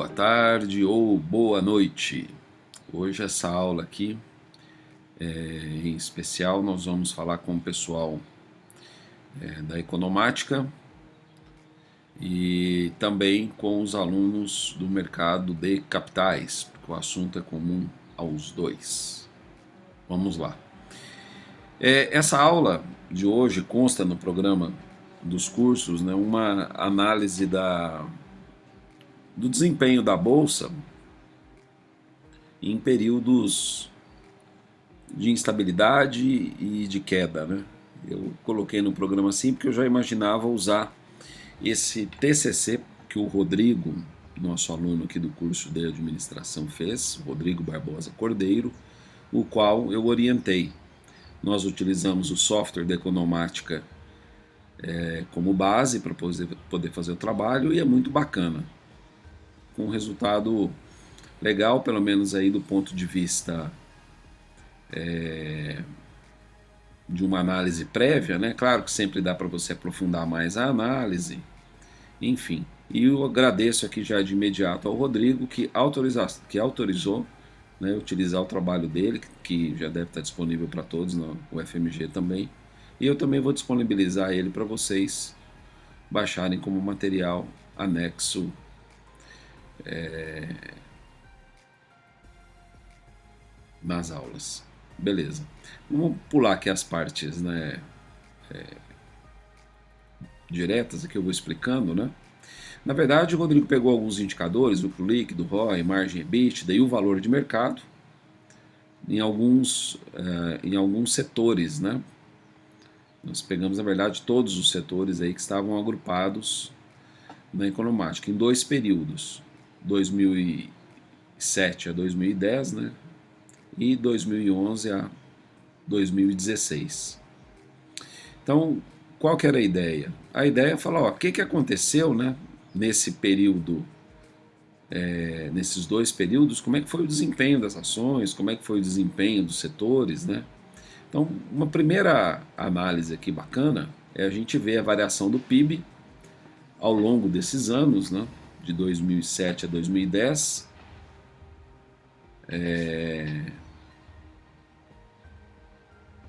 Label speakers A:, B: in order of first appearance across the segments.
A: boa tarde ou boa noite. Hoje essa aula aqui, em especial, nós vamos falar com o pessoal da Economática e também com os alunos do mercado de capitais, porque o assunto é comum aos dois. Vamos lá. Essa aula de hoje consta no programa dos cursos, né, uma análise do desempenho da Bolsa em períodos de instabilidade e de queda, né? Eu coloquei no programa assim porque eu já imaginava usar esse TCC que o Rodrigo, nosso aluno aqui do curso de administração, fez, Rodrigo Barbosa Cordeiro, o qual eu orientei. Nós utilizamos o software da Economática como base para poder fazer o trabalho e é muito bacana, com um resultado legal, pelo menos aí do ponto de vista de uma análise prévia, né? Claro que sempre dá para você aprofundar mais a análise, enfim. E eu agradeço aqui já de imediato ao Rodrigo que autorizou, né, utilizar o trabalho dele, que já deve estar disponível para todos no UFMG também. E eu também vou disponibilizar ele para vocês baixarem como material anexo nas aulas. Beleza. Vamos pular aqui as partes, né, diretas que eu vou explicando, né? Na verdade, o Rodrigo pegou alguns indicadores, lucro líquido, ROI, margem EBITDA e o valor de mercado em alguns setores, né? Nós pegamos, na verdade, todos os setores aí que estavam agrupados na Economática em dois períodos, 2007 a 2010, né? E 2011 a 2016. Então, qual que era a ideia? A ideia é falar, ó, o que aconteceu, né, nesse período, nesses dois períodos, como é que foi o desempenho das ações, como é que foi o desempenho dos setores, né? Então, uma primeira análise aqui bacana é a gente ver a variação do PIB ao longo desses anos, né, de 2007 a 2010,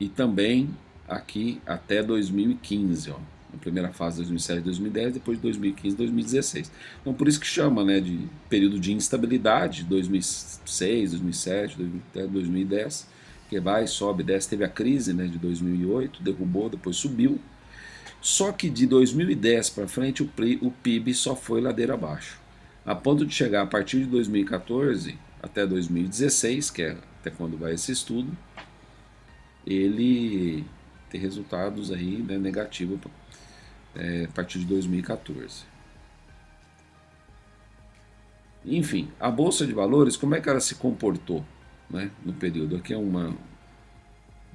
A: e também aqui até 2015, ó, na primeira fase 2007 a 2010, depois de 2015 a 2016. Então por isso que chama, né, de período de instabilidade, 2006, 2007, até 2010, que vai, sobe, desce, teve a crise, né, de 2008, derrubou, depois subiu. Só que de 2010 para frente o PIB só foi ladeira abaixo, a ponto de chegar a partir de 2014 até 2016, que é até quando vai esse estudo, ele ter resultados aí, né, negativos a partir de 2014. Enfim, a Bolsa de Valores, como é que ela se comportou, né, no período? Aqui é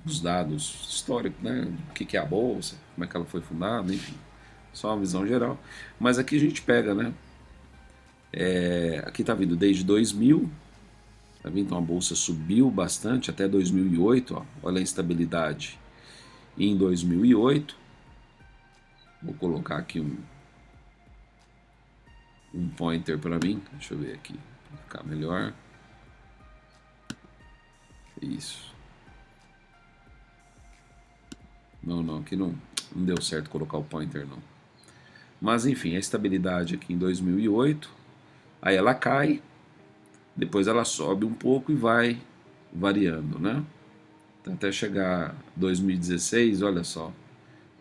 A: os dados históricos, né, o que é a Bolsa, como é que ela foi fundada, enfim, só uma visão geral. Mas aqui a gente pega, né, aqui está vindo desde 2000, tá vendo? Então a Bolsa subiu bastante até 2008, ó, olha a instabilidade em 2008. Vou colocar aqui um pointer para mim, deixa eu ver aqui, para ficar melhor. Isso. Não, aqui não deu certo colocar o pointer não. Mas enfim, a estabilidade aqui em 2008, aí ela cai, depois ela sobe um pouco e vai variando, né? Até chegar 2016, olha só,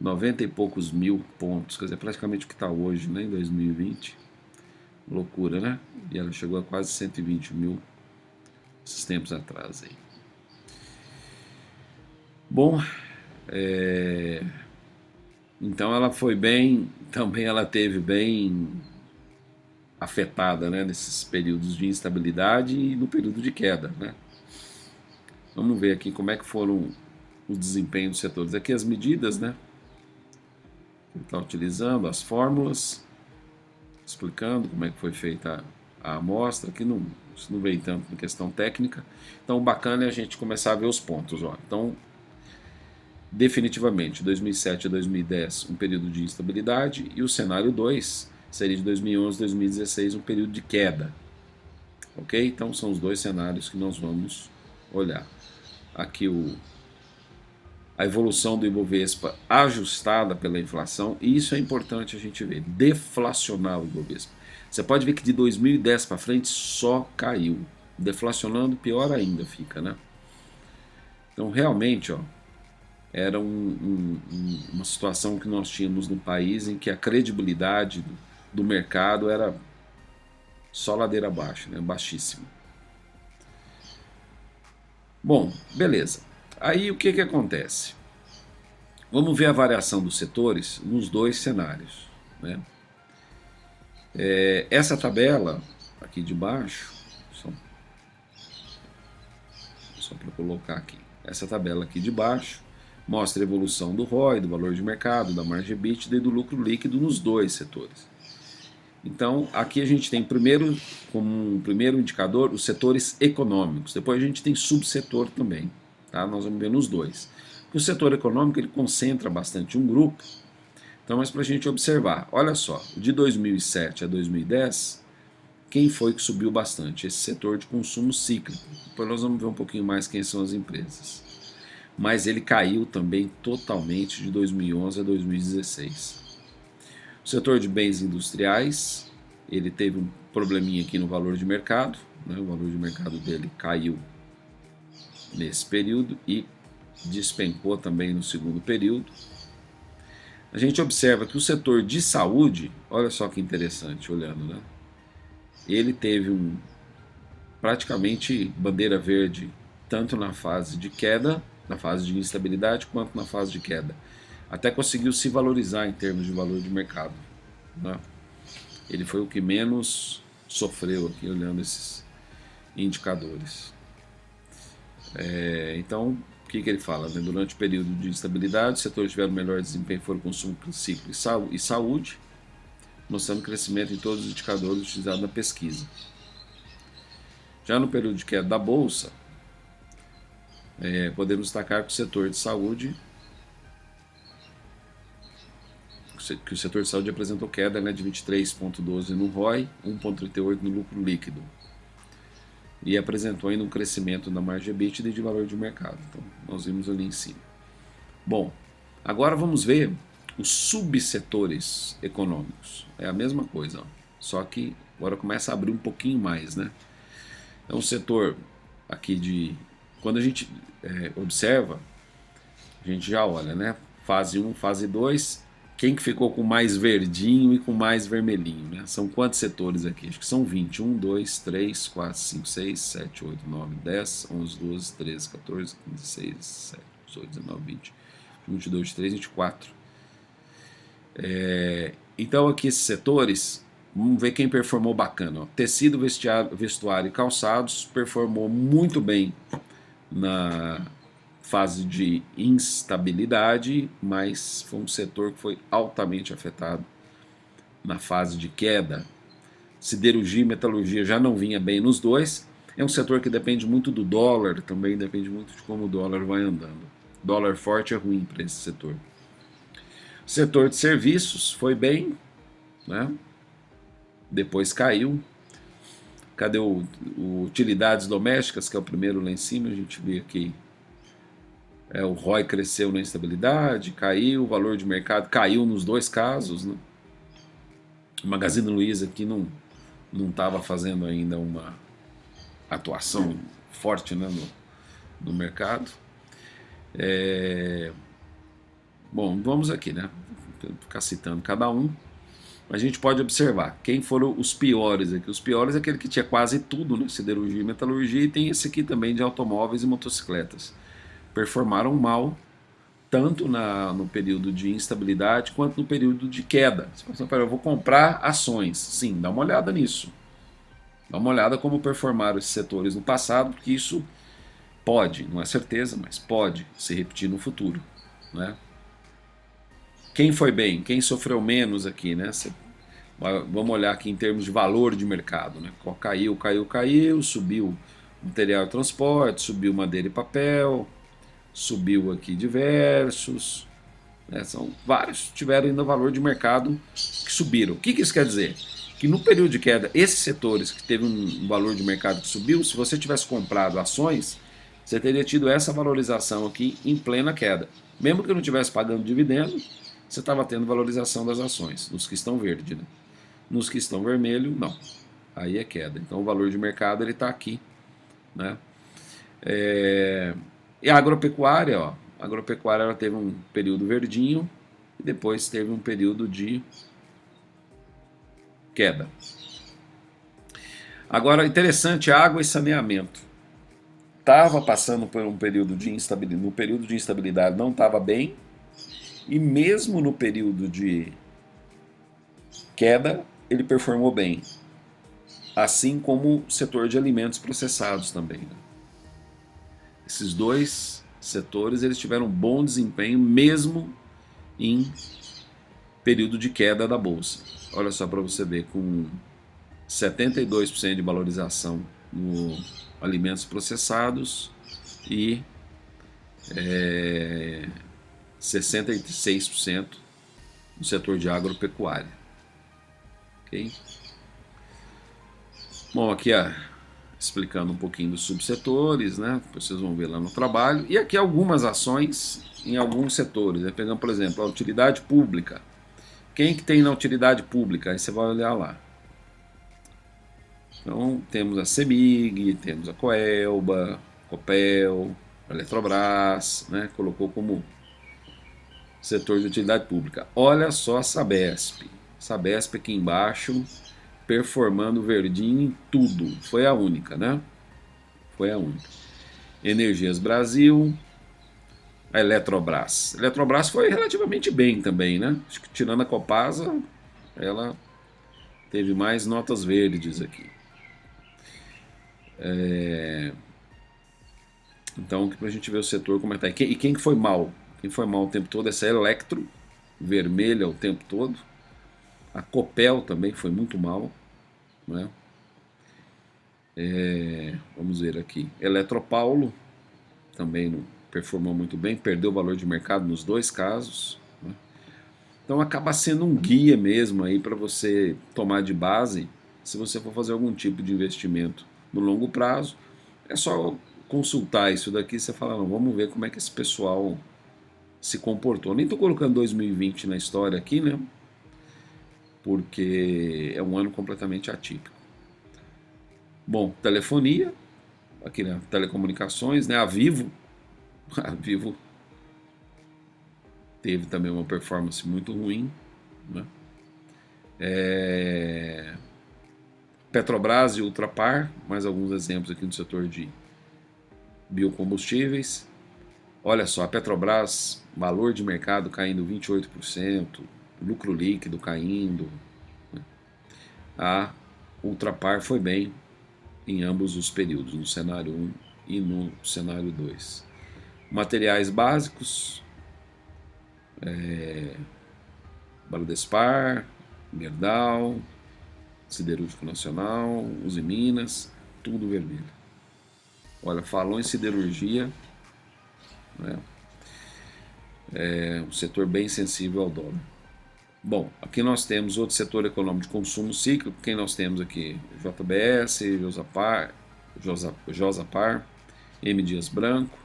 A: 90 e poucos mil pontos, quer dizer, praticamente o que está hoje, né, em 2020, loucura, né? E ela chegou a quase 120 mil esses tempos atrás aí. Bom, então ela foi bem, também ela teve bem afetada, né, nesses períodos de instabilidade e no período de queda, né? Vamos ver aqui como é que foram o desempenho dos setores. Aqui as medidas, né? Está utilizando as fórmulas, explicando como é que foi feita a amostra. Aqui isso não veio tanto em questão técnica. Então o bacana é a gente começar a ver os pontos, ó. Então, definitivamente, 2007 a 2010, um período de instabilidade, e o cenário 2 seria de 2011 a 2016, um período de queda. ok? Então são os dois cenários que nós vamos olhar. Aqui a evolução do Ibovespa ajustada pela inflação, e isso é importante a gente ver, deflacionar o Ibovespa. Você pode ver que de 2010 para frente só caiu, deflacionando pior ainda fica, né? Então realmente, ó, era uma situação que nós tínhamos no país em que a credibilidade do mercado era só ladeira abaixo, né? Baixíssima. Bom, beleza. Aí o que acontece? Vamos ver a variação dos setores nos dois cenários, né? Essa tabela aqui de baixo, só para colocar aqui, essa tabela aqui de baixo mostra a evolução do ROI, do valor de mercado, da margem EBITDA e do lucro líquido nos dois setores. Então, aqui a gente tem primeiro, como um primeiro indicador, os setores econômicos. Depois a gente tem subsetor também, tá? Nós vamos ver nos dois. Porque o setor econômico ele concentra bastante um grupo. Então, mas para a gente observar, olha só, de 2007 a 2010, quem foi que subiu bastante? Esse setor de consumo cíclico. Depois nós vamos ver um pouquinho mais quem são as empresas. Mas ele caiu também totalmente de 2011 a 2016. O setor de bens industriais, ele teve um probleminha aqui no valor de mercado, né? O valor de mercado dele caiu nesse período e despencou também no segundo período. A gente observa que o setor de saúde, olha só que interessante olhando, né? Ele teve praticamente bandeira verde tanto na fase de queda, na fase de instabilidade, quanto na fase de queda. Até conseguiu se valorizar em termos de valor de mercado, né? Ele foi o que menos sofreu aqui olhando esses indicadores. Então, o que ele fala? Né? Durante o período de instabilidade, os setores tiveram melhor desempenho foram consumo ciclo e saúde, mostrando crescimento em todos os indicadores utilizados na pesquisa. Já no período de queda da Bolsa, podemos destacar que o setor de saúde apresentou queda, né, de 23,12 no ROI, 1,38 no lucro líquido. E apresentou ainda um crescimento na margem EBITDA e de valor de mercado. Então, nós vimos ali em cima. Bom, agora vamos ver os subsetores econômicos. É a mesma coisa, ó. Só que agora começa a abrir um pouquinho mais, né? Então, o setor aqui de... Quando a gente observa, a gente já olha, né? Fase 1, fase 2, quem que ficou com mais verdinho e com mais vermelhinho, né? São quantos setores aqui? Acho que são 20. 1, 2, 3, 4, 5, 6, 7, 8, 9, 10, 11, 12, 13, 14, 15, 16, 17, 18, 19, 20, 22, 23, 24. Então aqui esses setores, vamos ver quem performou bacana. Ó. Tecido, vestuário e calçados performou muito bem na fase de instabilidade, mas foi um setor que foi altamente afetado na fase de queda. Siderurgia e metalurgia já não vinha bem nos dois. É um setor que depende muito do dólar, também depende muito de como o dólar vai andando. Dólar forte é ruim para esse setor. O setor de serviços foi bem, né? Depois caiu. Cadê o utilidades domésticas, que é o primeiro lá em cima? A gente vê aqui. O ROI cresceu na instabilidade, caiu, o valor de mercado caiu nos dois casos, né? O Magazine Luiza aqui não estava fazendo ainda uma atuação forte, né, no mercado. Bom, vamos aqui, né? Ficar citando cada um. A gente pode observar quem foram os piores aqui. Os piores é aquele que tinha quase tudo, né? Siderurgia e metalurgia, e tem esse aqui também de automóveis e motocicletas. Performaram mal, tanto no período de instabilidade quanto no período de queda. Você fala assim, eu vou comprar ações. Sim, dá uma olhada nisso. Dá uma olhada como performaram esses setores no passado, porque isso pode, não é certeza, mas pode se repetir no futuro, né? Quem foi bem? Quem sofreu menos aqui, né? Vamos olhar aqui em termos de valor de mercado, né? Caiu, subiu material e transporte, subiu madeira e papel, subiu aqui diversos, né? São vários, tiveram ainda valor de mercado que subiram. O que isso quer dizer? que no período de queda, esses setores que teve um valor de mercado que subiu, se você tivesse comprado ações, você teria tido essa valorização aqui em plena queda. Mesmo que não estivesse pagando dividendo, você estava tendo valorização das ações, nos que estão verde, né? Nos que estão vermelho, não. Aí é queda. Então o valor de mercado ele está aqui, né? E a agropecuária, ó, a agropecuária ela teve um período verdinho e depois teve um período de queda. Agora, interessante, água e saneamento. Estava passando por um período de instabilidade, no período de instabilidade não estava bem, e mesmo no período de queda, ele performou bem. Assim como o setor de alimentos processados também. Né? Esses dois setores eles tiveram bom desempenho mesmo em período de queda da bolsa. Olha só para você ver, com 72% de valorização no alimentos processados e 66% no setor de agropecuária. Ok? Bom, aqui explicando um pouquinho dos subsetores, né? Vocês vão ver lá no trabalho. E aqui algumas ações em alguns setores. Né? Pegando, por exemplo, a utilidade pública. Quem que tem na utilidade pública? Aí você vai olhar lá. Então, temos a CEMIG, temos a Coelba, Copel, a Eletrobras, né? Colocou como setor de utilidade pública. Olha só a Sabesp. Sabesp aqui embaixo, performando verdinho em tudo. Foi a única, né? Foi a única. Energias Brasil, a Eletrobras. A Eletrobras foi relativamente bem também, né? Acho que tirando a Copasa, ela teve mais notas verdes aqui. Então, para a gente ver o setor como é que tá. E quem que foi mal? Quem foi mal o tempo todo? Essa Electro, vermelha o tempo todo. A Copel também foi muito mal. Né? Vamos ver aqui. Eletropaulo também não performou muito bem, perdeu o valor de mercado nos dois casos. Né? Então acaba sendo um guia mesmo aí para você tomar de base se você for fazer algum tipo de investimento no longo prazo. É só consultar isso daqui e você fala, não, vamos ver como é que esse pessoal se comportou. Nem estou colocando 2020 na história aqui, né? Porque é um ano completamente atípico. Bom, telefonia, aqui né, telecomunicações, né? A Vivo teve também uma performance muito ruim, né? Petrobras e Ultrapar, mais alguns exemplos aqui no setor de biocombustíveis. Olha só, a Petrobras, valor de mercado caindo 28%, lucro líquido caindo. Né? A Ultrapar foi bem em ambos os períodos, no cenário 1 e no cenário 2. Materiais básicos, Baladespar, Gerdau, Siderúrgico Nacional, Usiminas, tudo vermelho. Olha, falou em siderurgia, né? Um setor bem sensível ao dólar. Bom, aqui nós temos outro setor econômico de consumo cíclico. Quem nós temos aqui? JBS, Josapar, M. Dias Branco.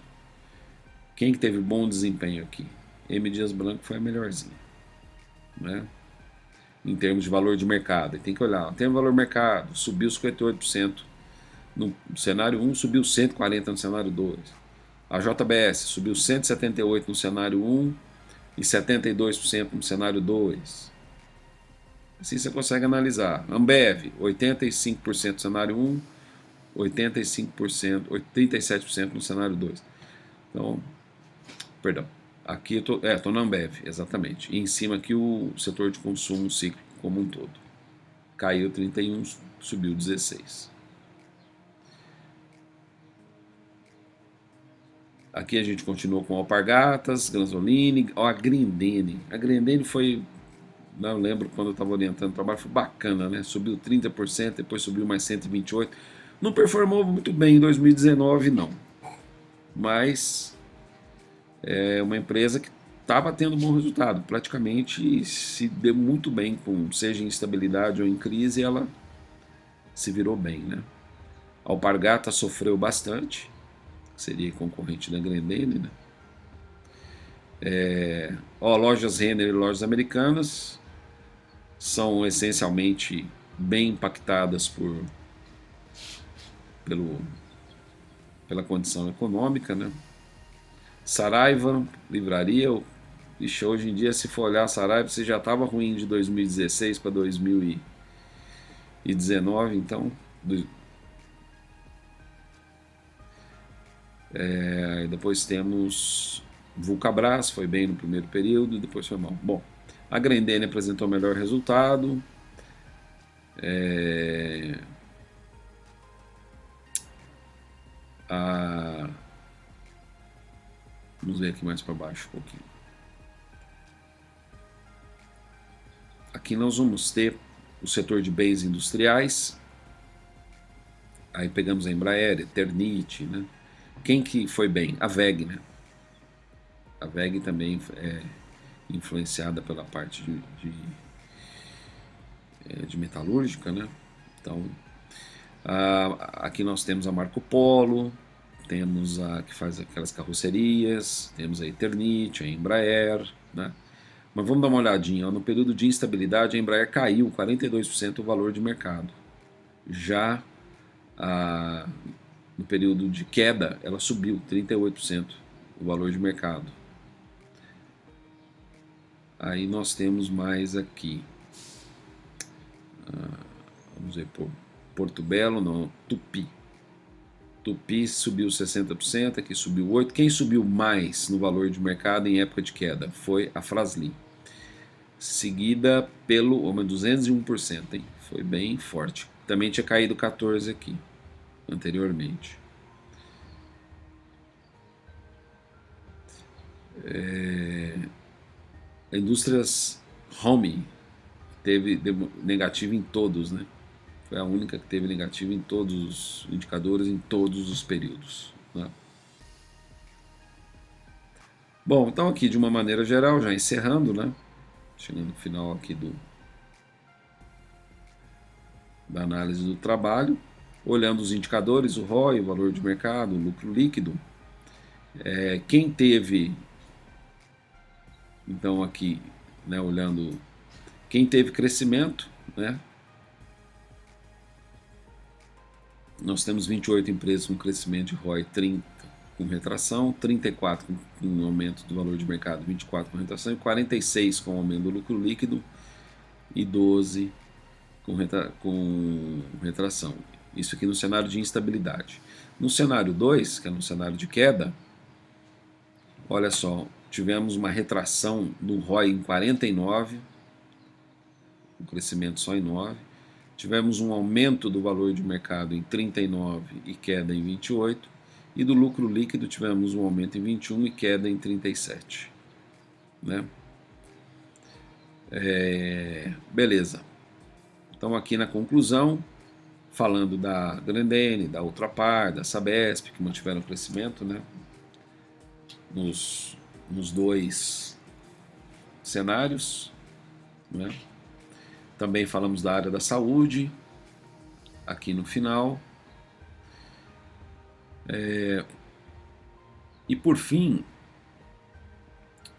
A: Quem que teve bom desempenho aqui? M. Dias Branco foi a melhorzinha, né? Em termos de valor de mercado. E tem que olhar, tem valor de mercado, subiu 58% no cenário 1, subiu 140% no cenário 2. A JBS subiu 178% no cenário 1 e 72% no cenário 2. Assim você consegue analisar. Ambev, 85% no cenário 1, 87% no cenário 2. Então, perdão. Aqui eu tô na Ambev, exatamente. E em cima aqui o setor de consumo cíclico como um todo. Caiu 31, subiu 16. Aqui a gente continuou com Alpargatas, Granzoline, a Grendene. A Grendene foi, não lembro quando eu estava orientando o trabalho, foi bacana, né? Subiu 30%, depois subiu mais 128%. Não performou muito bem em 2019, não. Mas é uma empresa que estava tendo bom resultado, praticamente se deu muito bem, seja em estabilidade ou em crise, ela se virou bem, né? A Alpargata sofreu bastante, seria concorrente da Grendene, né? Lojas Renner e lojas americanas são essencialmente bem impactadas pela condição econômica, né? Saraiva, livraria, ixi, hoje em dia, se for olhar a Saraiva, você já estava ruim de 2016 para 2019, então depois temos Vulcabras, foi bem no primeiro período, depois foi mal. Bom, a Grendene apresentou melhor resultado. Vamos ver aqui mais para baixo um pouquinho. Aqui nós vamos ter o setor de bens industriais. Aí pegamos a Embraer, Eternit, né? Quem que foi bem? A WEG, né? A WEG também é influenciada pela parte de metalúrgica, né? Então, aqui nós temos a Marco Polo, temos a que faz aquelas carrocerias, temos a Eternit, a Embraer, né? Mas vamos dar uma olhadinha, ó, no período de instabilidade a Embraer caiu 42% o valor de mercado. Já no período de queda ela subiu 38% o valor de mercado. Aí nós temos mais aqui, vamos ver, Porto Belo, não, Tupi. Tupi subiu 60%, aqui subiu 8%. Quem subiu mais no valor de mercado em época de queda foi a Fras-le, seguida pelo 201%, hein? Foi bem forte. Também tinha caído 14% aqui anteriormente. A Indústrias Home teve negativo em todos, né? Foi a única que teve negativo em todos os indicadores, em todos os períodos, né? Bom, então aqui de uma maneira geral, já encerrando, né? Chegando no final aqui da análise do trabalho, olhando os indicadores, o ROI, o valor de mercado, o lucro líquido. Quem teve, então aqui, né, olhando quem teve crescimento, né? Nós temos 28 empresas com crescimento de ROI, 30 com retração, 34 com aumento do valor de mercado, 24 com retração, 46 com aumento do lucro líquido e 12 com retração. Isso aqui no cenário de instabilidade. No cenário 2, que é no cenário de queda, olha só, tivemos uma retração do ROI em 49, um crescimento só em 9. Tivemos um aumento do valor de mercado em 39 e queda em 28. E do lucro líquido tivemos um aumento em 21 e queda em 37. Né? Beleza. Então aqui na conclusão, falando da Grendene, da Ultrapar, da Sabesp, que mantiveram o crescimento, né? Nos dois cenários, né? Também falamos da área da saúde, aqui no final. E por fim,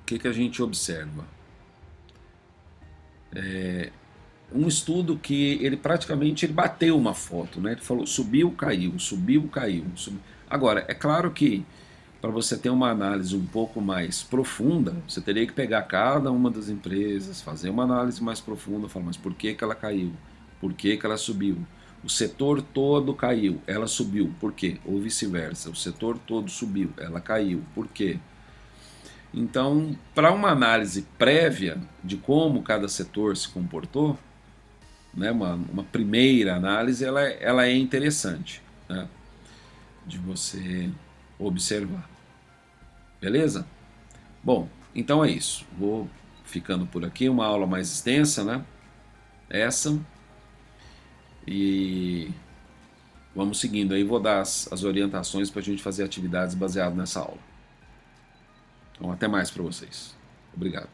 A: o que a gente observa? Um estudo que ele praticamente bateu uma foto, né? Ele falou subiu, caiu, subiu, caiu. Subiu. Agora, é claro que para você ter uma análise um pouco mais profunda, você teria que pegar cada uma das empresas, fazer uma análise mais profunda, falar, mas por que ela caiu? Por que ela subiu? O setor todo caiu, ela subiu, por quê? Ou vice-versa, o setor todo subiu, ela caiu, por quê? Então, para uma análise prévia de como cada setor se comportou, né, uma primeira análise, ela é interessante, né, de você observar. Beleza? Bom, então é isso. Vou ficando por aqui, uma aula mais extensa, né? Essa. E vamos seguindo aí, vou dar as orientações para a gente fazer atividades baseadas nessa aula. Então, até mais para vocês. Obrigado.